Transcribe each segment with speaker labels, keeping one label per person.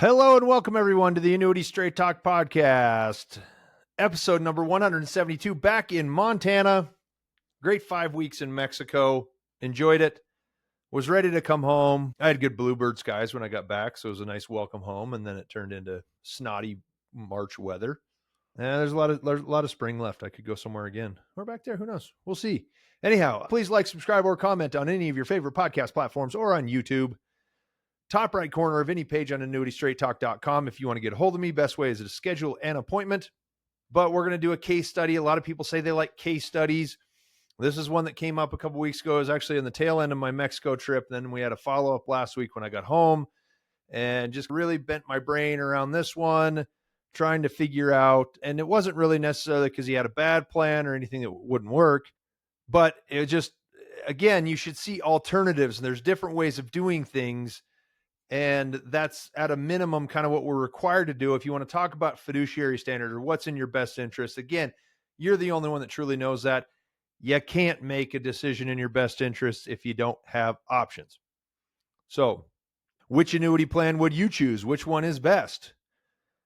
Speaker 1: Hello and welcome everyone to the Annuity Straight Talk podcast, episode number 172, back in Montana. Great 5 weeks in Mexico. Enjoyed it. Was ready to come home. I had good bluebird skies when I got back, so it was a nice welcome home, and then it turned into snotty March weather. There's a lot of spring left. I could go somewhere again. Or back there, who knows? We'll see. Anyhow, please like, subscribe, or comment on any of your favorite podcast platforms or on YouTube. Top right corner of any page on annuitystraighttalk.com. If you want to get a hold of me, best way is to schedule an appointment. But we're going to do a case study. A lot of people say they like case studies. This is one that came up a couple weeks ago. It was actually in the tail end of my Mexico trip. Then we had a follow-up last week when I got home and just really bent my brain around this one, trying to figure out. And it wasn't really necessarily because he had a bad plan or anything that wouldn't work. But it just, again, you should see alternatives. And there's different ways of doing things. And that's at a minimum kind of what we're required to do. If you want to talk about fiduciary standard or what's in your best interest, again, you're the only one that truly knows that. You can't make a decision in your best interest if you don't have options. So which annuity plan would you choose? Which one is best?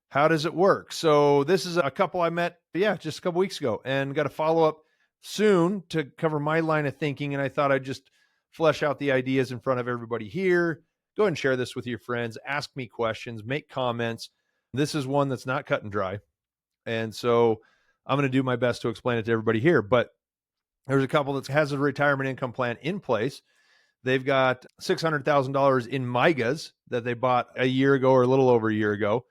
Speaker 1: How does it work? So this is a couple I met, just a couple weeks ago, and got a follow-up soon to cover my line of thinking. And I thought I'd just flesh out the ideas in front of everybody here. Go ahead and share this with your friends. Ask me questions, make comments. This is one that's not cut and dry. And so I'm going to do my best to explain it to everybody here. But there's a couple that has a retirement income plan in place. They've got $600,000 in MIGAs that they bought a year ago or a little over a year ago.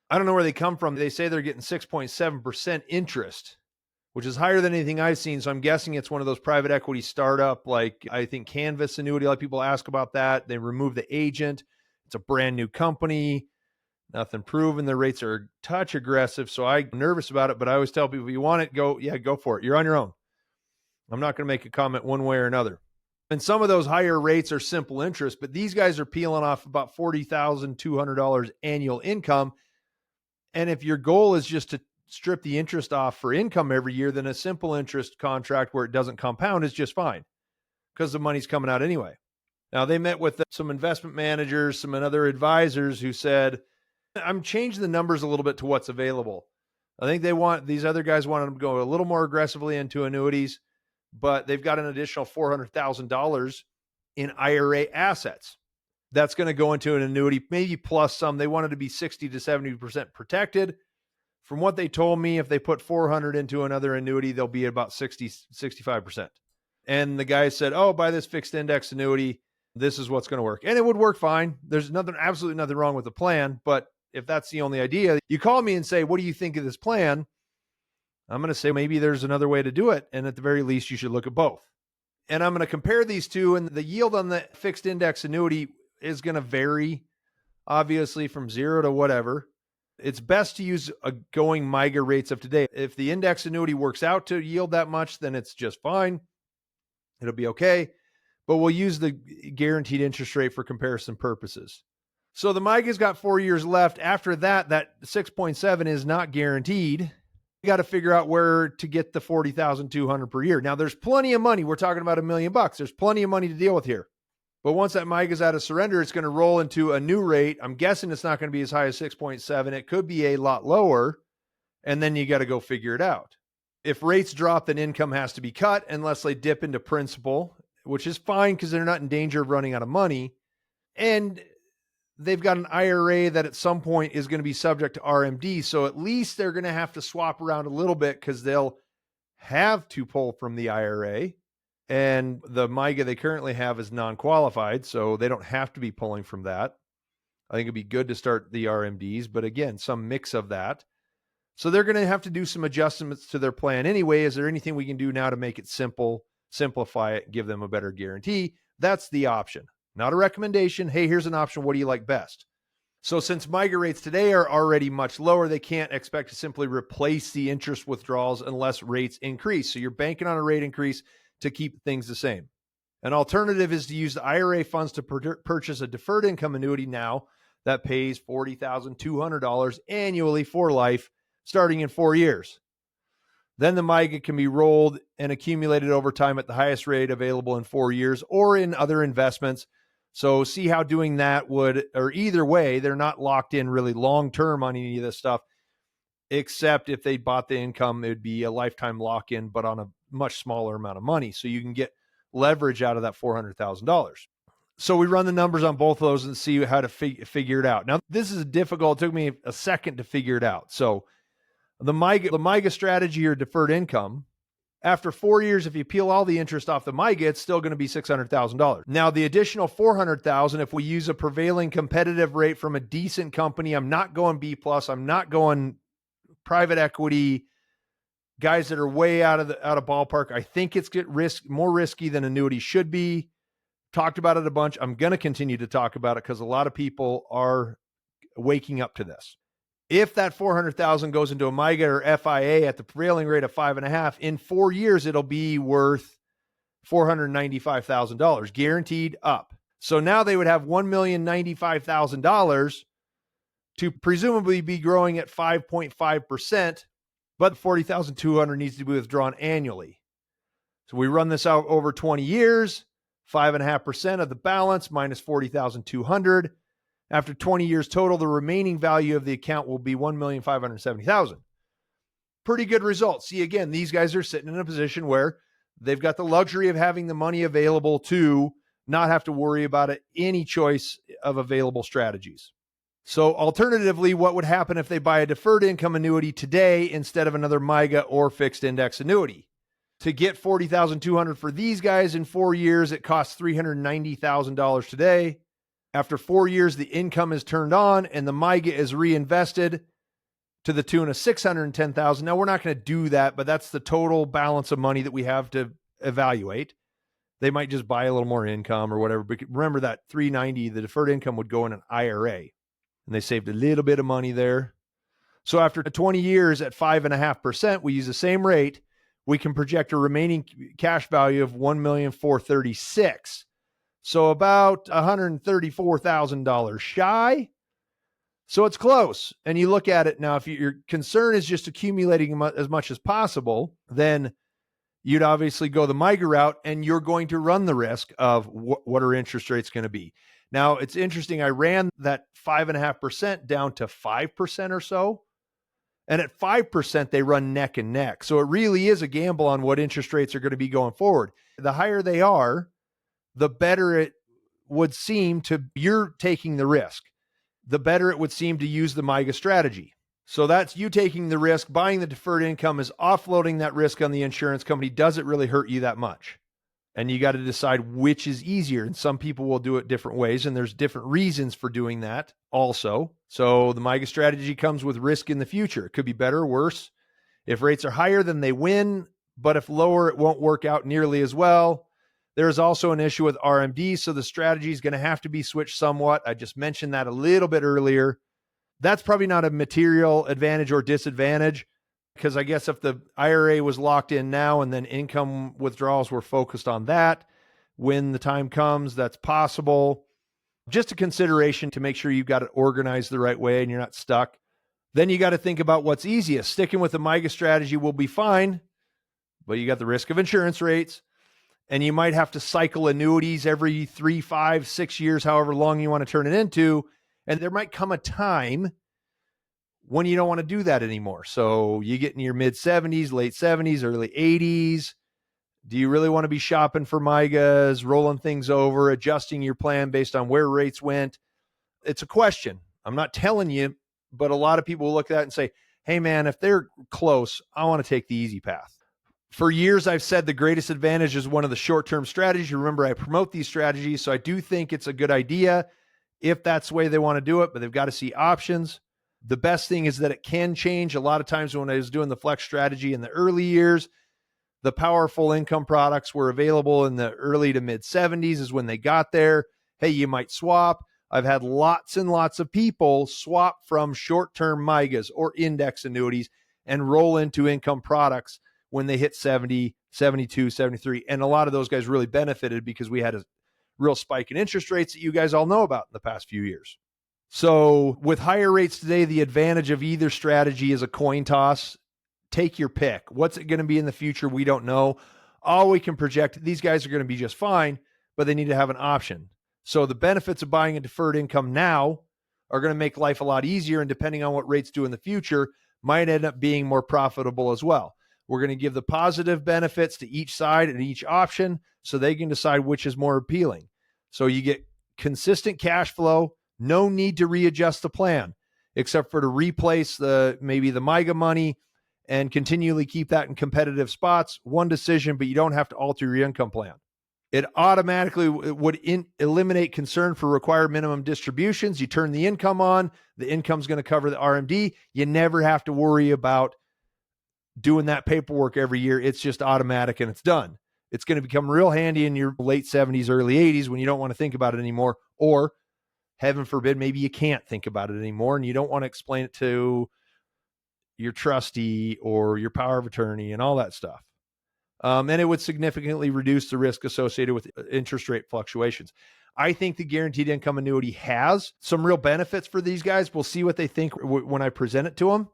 Speaker 1: I don't know where they come from. They say they're getting 6.7% interest, which is higher than anything I've seen. So I'm guessing it's one of those private equity startup, like I think Canvas Annuity. A lot of people ask about that. They removed the agent. It's a brand new company, nothing proven. The rates are a touch aggressive. So I'm nervous about it, but I always tell people, if you want it, go for it. You're on your own. I'm not going to make a comment one way or another. And some of those higher rates are simple interest, but these guys are peeling off about $40,200 annual income. And if your goal is just to strip the interest off for income every year, then a simple interest contract where it doesn't compound is just fine because the money's coming out anyway. Now, they met with some investment managers, some other advisors who said, I'm changing the numbers a little bit to what's available. I think these other guys wanted them to go a little more aggressively into annuities, but they've got an additional $400,000 in IRA assets. That's going to go into an annuity, maybe plus some. They wanted to be 60 to 70% protected. From what they told me, if they put 400 into another annuity, they'll be about 60, 65%. And the guy said, buy this fixed index annuity. This is what's going to work. And it would work fine. There's absolutely nothing wrong with the plan. But if that's the only idea, you call me and say, what do you think of this plan? I'm going to say, maybe there's another way to do it. And at the very least, you should look at both. And I'm going to compare these two. And the yield on the fixed index annuity is going to vary, obviously, from zero to whatever. It's best to use a going MIGA rates of today. If the index annuity works out to yield that much, then it's just fine. It'll be okay. But we'll use the guaranteed interest rate for comparison purposes. So the MIGA's got 4 years left. After that 6.7 is not guaranteed. You got to figure out where to get the $40,200 per year. Now, there's plenty of money. We're talking about $1 million. There's plenty of money to deal with here. But once that MIGA is out of surrender, it's going to roll into a new rate. I'm guessing it's not going to be as high as 6.7. It could be a lot lower. And then you got to go figure it out. If rates drop, then income has to be cut unless they dip into principal, which is fine because they're not in danger of running out of money. And they've got an IRA that at some point is going to be subject to RMD. So at least they're going to have to swap around a little bit because they'll have to pull from the IRA. And the MIGA they currently have is non-qualified, so they don't have to be pulling from that. I think it'd be good to start the RMDs, but again, some mix of that. So they're going to have to do some adjustments to their plan anyway. Is there anything we can do now to make it simple, simplify it, give them a better guarantee? That's the option, not a recommendation. Hey, here's an option. What do you like best? So since MIGA rates today are already much lower, they can't expect to simply replace the interest withdrawals unless rates increase. So you're banking on a rate increase to keep things the same. An alternative is to use the IRA funds to purchase a deferred income annuity now that pays $40,200 annually for life, starting in 4 years. Then the MIGA can be rolled and accumulated over time at the highest rate available in 4 years or in other investments. So see how doing that would, or either way, they're not locked in really long-term on any of this stuff, except if they bought the income, it would be a lifetime lock-in, but on a much smaller amount of money. So you can get leverage out of that $400,000. So we run the numbers on both of those and see how to figure it out. Now, this is difficult. It took me a second to figure it out. So the MIGA strategy or deferred income, after 4 years, if you peel all the interest off the MIGA, it's still going to be $600,000. Now, the additional $400,000, if we use a prevailing competitive rate from a decent company, I'm not going B+, I'm not going private equity, guys that are way out of ballpark. I think it's more risky than annuity should be. Talked about it a bunch. I'm going to continue to talk about it because a lot of people are waking up to this. If that $400,000 goes into a MIGA or FIA at the prevailing rate of 5.5, in 4 years, it'll be worth $495,000 guaranteed up. So now they would have $1,095,000 to presumably be growing at 5.5%, but $40,200 needs to be withdrawn annually. So we run this out over 20 years, 5.5% of the balance minus $40,200. After 20 years total, the remaining value of the account will be $1,570,000. Pretty good results. See, again, these guys are sitting in a position where they've got the luxury of having the money available to not have to worry about it, any choice of available strategies. So alternatively, what would happen if they buy a deferred income annuity today instead of another MIGA or fixed index annuity? To get $40,200 for these guys in 4 years, it costs $390,000 today. After 4 years, the income is turned on and the MIGA is reinvested to the tune of $610,000. Now, we're not going to do that, but that's the total balance of money that we have to evaluate. They might just buy a little more income or whatever. But remember that $390,000, the deferred income would go in an IRA, and they saved a little bit of money there. So after 20 years at 5.5%, we use the same rate. We can project a remaining cash value of $1,436,000. So about $134,000 shy. So it's close. And you look at it now, if your concern is just accumulating as much as possible, then you'd obviously go the MIGA route, and you're going to run the risk of what are interest rates going to be. Now, it's interesting. I ran that 5.5% down to 5% or so. And at 5%, they run neck and neck. So it really is a gamble on what interest rates are going to be going forward. The higher they are, the better it would seem to, you're taking the risk, the better it would seem to use the MIGA strategy. So that's you taking the risk. Buying the deferred income is offloading that risk on the insurance company. Does it really hurt you that much? And you got to decide which is easier. And some people will do it different ways, and there's different reasons for doing that also. So the MIGA strategy comes with risk in the future. It could be better or worse. If rates are higher, then they win. But if lower, it won't work out nearly as well. There's also an issue with RMD, so the strategy is going to have to be switched somewhat. I just mentioned that a little bit earlier. That's probably not a material advantage or disadvantage, because I guess if the IRA was locked in now and then income withdrawals were focused on that, when the time comes, that's possible. Just a consideration to make sure you've got it organized the right way and you're not stuck. Then you got to think about what's easiest. Sticking with the MIGA strategy will be fine, but you got the risk of insurance rates. And you might have to cycle annuities every 3, 5, 6 years, however long you want to turn it into. And there might come a time when you don't want to do that anymore. So you get in your mid 70s, late 70s, early 80s. Do you really want to be shopping for MIGAs, rolling things over, adjusting your plan based on where rates went? It's a question. I'm not telling you, but a lot of people will look at that and say, hey man, if they're close, I want to take the easy path. For years, I've said the greatest advantage is one of the short-term strategies. Remember, I promote these strategies, so I do think it's a good idea if that's the way they want to do it, but they've got to see options. The best thing is that it can change. A lot of times when I was doing the flex strategy in the early years, the powerful income products were available in the early to mid 70s is when they got there. Hey, you might swap. I've had lots and lots of people swap from short-term MIGAs or index annuities and roll into income products when they hit 70, 72, 73. And a lot of those guys really benefited because we had a real spike in interest rates that you guys all know about in the past few years. So with higher rates today, the advantage of either strategy is a coin toss. Take your pick. What's it going to be in the future? We don't know. All we can project, these guys are going to be just fine, but they need to have an option. So the benefits of buying a deferred income now are going to make life a lot easier, and depending on what rates do in the future, might end up being more profitable as well. We're going to give the positive benefits to each side and each option so they can decide which is more appealing. So you get consistent cash flow, no need to readjust the plan, except for to replace maybe the MIGA money and continually keep that in competitive spots. One decision, but you don't have to alter your income plan. It automatically would eliminate concern for required minimum distributions. You turn the income on, the income's going to cover the RMD. You never have to worry about doing that paperwork every year. It's just automatic and it's done. It's going to become real handy in your late 70s, early 80s when you don't want to think about it anymore, or heaven forbid, maybe you can't think about it anymore and you don't want to explain it to your trustee or your power of attorney and all that stuff. And it would significantly reduce the risk associated with interest rate fluctuations. I think the guaranteed income annuity has some real benefits for these guys. We'll see what they think when I present it to them.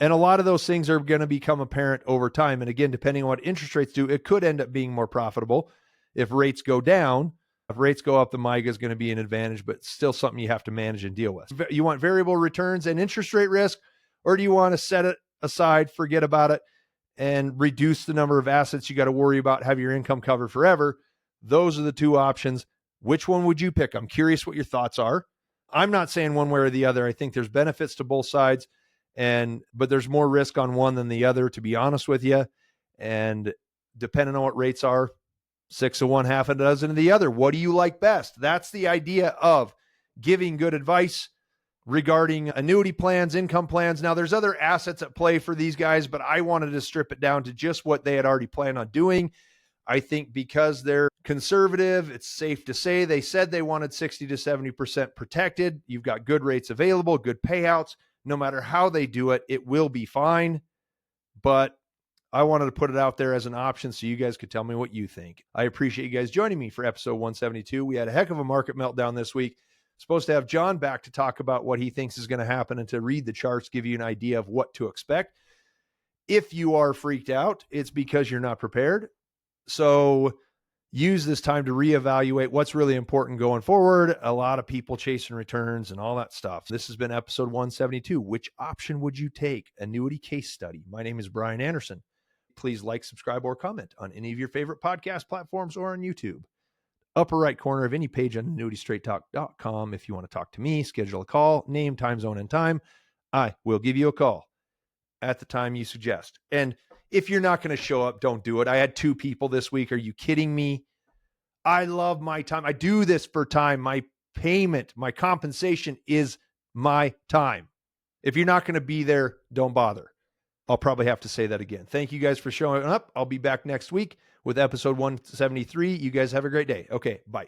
Speaker 1: And a lot of those things are going to become apparent over time. And again, depending on what interest rates do, it could end up being more profitable. If rates go down, if rates go up, the MIGA is going to be an advantage, but still something you have to manage and deal with. You want variable returns and interest rate risk, or do you want to set it aside, forget about it, and reduce the number of assets you got to worry about, have your income covered forever? Those are the two options. Which one would you pick? I'm curious what your thoughts are. I'm not saying one way or the other. I think there's benefits to both sides, but there's more risk on one than the other, to be honest with you. And depending on what rates are, 6 of one, half a dozen of the other. What do you like best? That's the idea of giving good advice regarding annuity plans, income plans. Now, there's other assets at play for these guys, but I wanted to strip it down to just what they had already planned on doing. I think because they're conservative, it's safe to say they said they wanted 60 to 70% protected. You've got good rates available, good payouts. No matter how they do it, it will be fine. But I wanted to put it out there as an option so you guys could tell me what you think. I appreciate you guys joining me for episode 172. We had a heck of a market meltdown this week. Supposed to have John back to talk about what he thinks is going to happen and to read the charts, give you an idea of what to expect. If you are freaked out, it's because you're not prepared. So use this time to reevaluate what's really important going forward. A lot of people chasing returns and all that stuff. This has been episode 172. Which option would you take? Annuity case study. My name is Brian Anderson. Please like, subscribe, or comment on any of your favorite podcast platforms or on YouTube. Upper right corner of any page on annuitystraighttalk.com. If you want to talk to me, schedule a call, name, time zone, and time. I will give you a call at the time you suggest. And if you're not going to show up, don't do it. I had 2 people this week. Are you kidding me? I love my time. I do this for time. My payment, my compensation is my time. If you're not going to be there, don't bother. I'll probably have to say that again. Thank you guys for showing up. I'll be back next week with episode 173. You guys have a great day. Okay, bye.